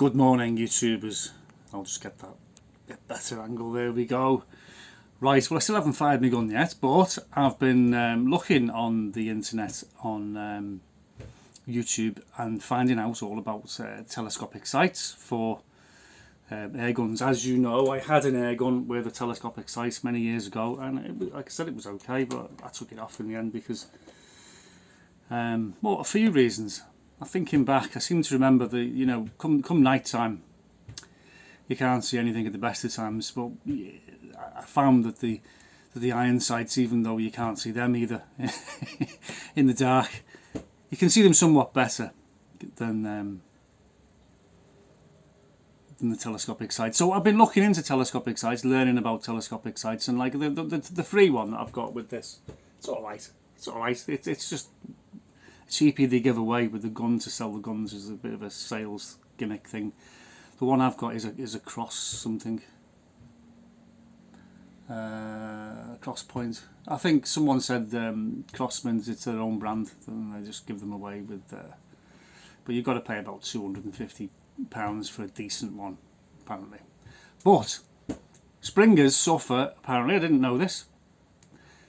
Good morning, YouTubers. I'll just get that bit better angle. There we go. Right, well, I still haven't fired my gun yet, but I've been looking on the internet on YouTube and finding out all about telescopic sights for air guns. As you know, I had an air gun with a telescopic sight many years ago, and like I said, it was okay, but I took it off in the end because, well, a few reasons. Thinking back, I seem to remember that, you know, come night time, you can't see anything at the best of times. But I found that the iron sights, even though you can't see them either in the dark, you can see them somewhat better than the telescopic sights. So I've been looking into telescopic sights, learning about telescopic sights, and like the free one that I've got with this, it's all right. It's all right. It's just cheapy they give away with the gun to sell the guns is a bit of a sales gimmick thing. The one I've got is a cross something, cross point. I think someone said Crosman's, it's their own brand and they just give them away with. But you've got to pay about £250 for a decent one, apparently. But springers suffer. Apparently, I didn't know this.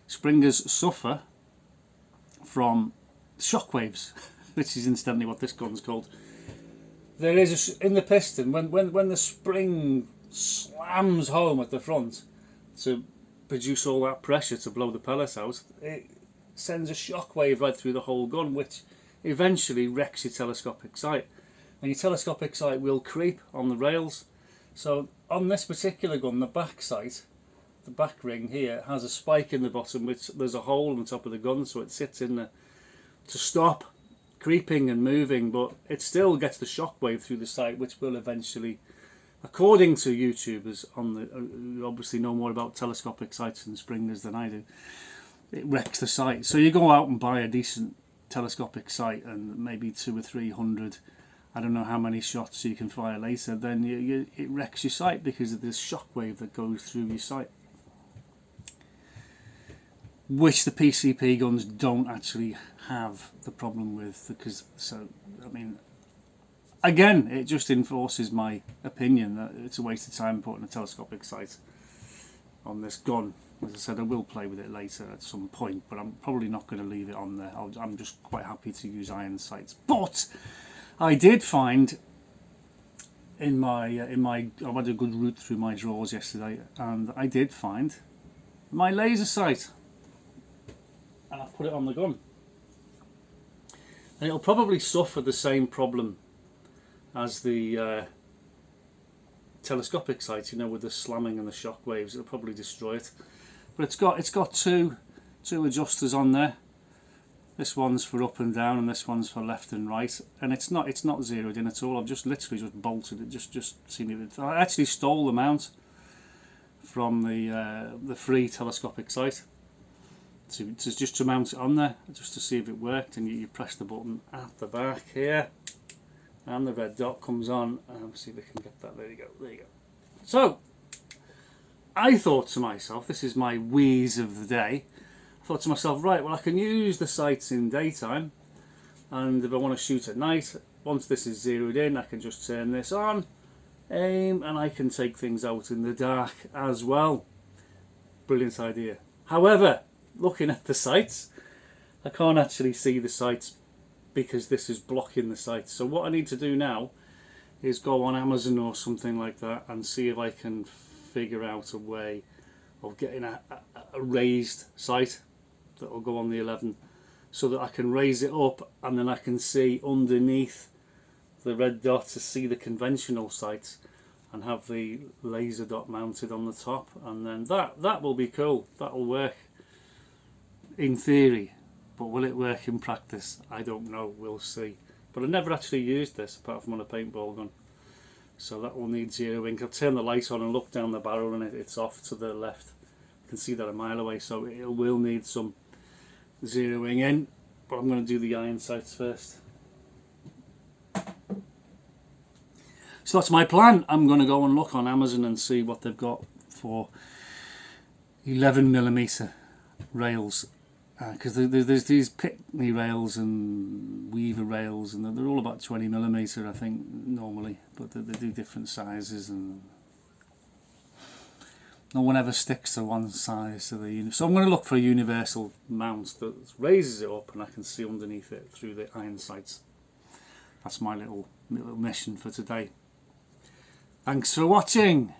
Springers suffer from shockwaves, which is incidentally what this gun's called. There is in the piston, when the spring slams home at the front to produce all that pressure to blow the pellets out, it sends a shockwave right through the whole gun, which eventually wrecks your telescopic sight. And your telescopic sight will creep on the rails. So on this particular gun, the back sight, the back ring here, has a spike in the bottom, which there's a hole on the top of the gun, so it sits in there to stop creeping and moving, but it still gets the shockwave through the sight, which will eventually, according to YouTubers on the who obviously know more about telescopic sights and springers than I do, it wrecks the sight. So you go out and buy a decent telescopic sight and maybe 200 or 300, I don't know how many shots you can fire later, then it wrecks your sight because of this shockwave that goes through your sight, which the PCP guns don't actually have the problem with. Because, so I mean, again, it just enforces my opinion that it's a waste of time putting a telescopic sight on this gun. As I said, I will play with it later at some point, but I'm probably not going to leave it on there. I'm just quite happy to use iron sights. But I did find in my I had a good route through my drawers yesterday, and I did find my laser sight. And I've put it on the gun, and it'll probably suffer the same problem as the telescopic sight, you know, with the slamming and the shock waves. It'll probably destroy it, but it's got two adjusters on there. This one's for up and down, and this one's for left and right, and it's not zeroed in at all. I've just literally bolted it, just seen it. I actually stole the mount from the free telescopic sight. To mount it on there, just to see if it worked, and you press the button at the back here and the red dot comes on. See if we can get that. There you go. So I thought to myself, this is my wheeze of the day, I thought to myself, right, well, I can use the sights in daytime, and if I want to shoot at night, once this is zeroed in, I can just turn this on, aim, and I can take things out in the dark as well. Brilliant idea. However, looking at the sights, I can't actually see the sights because this is blocking the sights. So what I need to do now is go on Amazon or something like that and see if I can figure out a way of getting a raised sight that will go on the 11, so that I can raise it up and then I can see underneath the red dot to see the conventional sights and have the laser dot mounted on the top, and then that will be cool. That will work in theory, but will it work in practice? I don't know, we'll see. But I've never actually used this apart from on a paintball gun, so that will need zeroing. I'll turn the light on and look down the barrel and it's off to the left. You can see that a mile away, so it will need some zeroing in, but I'm going to do the iron sights first. So that's my plan. I'm going to go and look on Amazon and see what they've got for 11mm rails because there's these Pickney rails and Weaver rails, and they're all about 20mm, I think, normally, but they do different sizes, and no one ever sticks to one size to the so I'm going to look for a universal mount that raises it up and I can see underneath it through the iron sights. That's my little mission for today. Thanks for watching.